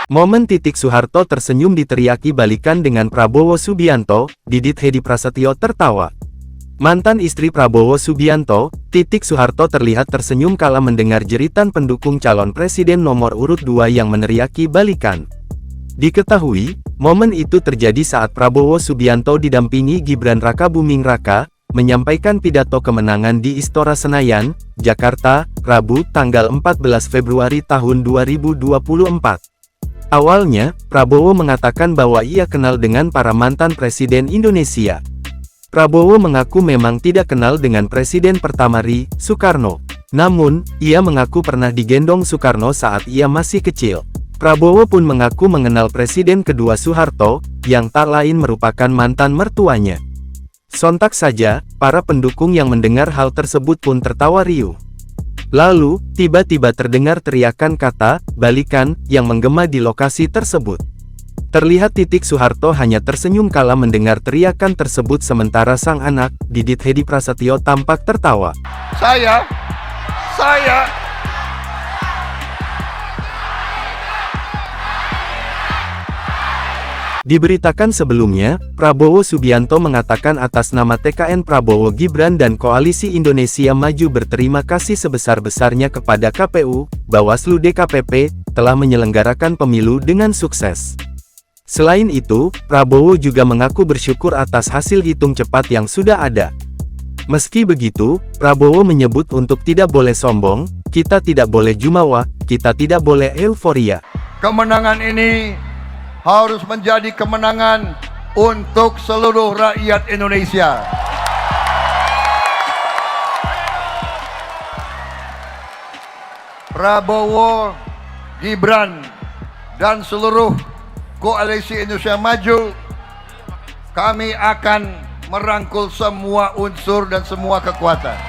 Momen Soeharto tersenyum diteriaki balikan dengan Prabowo Subianto, Didit Hedi Prasetyo tertawa. Mantan istri Prabowo Subianto, Soeharto terlihat tersenyum kala mendengar jeritan pendukung calon presiden nomor urut 2 yang meneriaki balikan. Diketahui, momen itu terjadi saat Prabowo Subianto didampingi Gibran Rakabuming Raka, menyampaikan pidato kemenangan di Istora Senayan, Jakarta, Rabu, tanggal 14 Februari tahun 2024. Awalnya, Prabowo mengatakan bahwa ia kenal dengan para mantan presiden Indonesia. Prabowo mengaku memang tidak kenal dengan presiden pertama RI, Soekarno. Namun, ia mengaku pernah digendong Soekarno saat ia masih kecil. Prabowo pun mengaku mengenal presiden kedua Soeharto, yang tak lain merupakan mantan mertuanya. Sontak saja, para pendukung yang mendengar hal tersebut pun tertawa riuh. Lalu, tiba-tiba terdengar teriakan kata, "balikan," yang menggema di lokasi tersebut. Terlihat Soeharto hanya tersenyum kala mendengar teriakan tersebut sementara sang anak, Didit Hedi Prasetyo tampak tertawa. Saya Diberitakan sebelumnya, Prabowo Subianto mengatakan atas nama TKN Prabowo Gibran dan Koalisi Indonesia Maju berterima kasih sebesar-besarnya kepada KPU, Bawaslu DKPP, telah menyelenggarakan pemilu dengan sukses. Selain itu, Prabowo juga mengaku bersyukur atas hasil hitung cepat yang sudah ada. Meski begitu, Prabowo menyebut untuk tidak boleh sombong, kita tidak boleh jumawa, kita tidak boleh euforia. kemenangan ini harus menjadi kemenangan untuk seluruh rakyat Indonesia. Prabowo, Gibran, dan seluruh Koalisi Indonesia Maju, kami akan merangkul semua unsur dan semua kekuatan.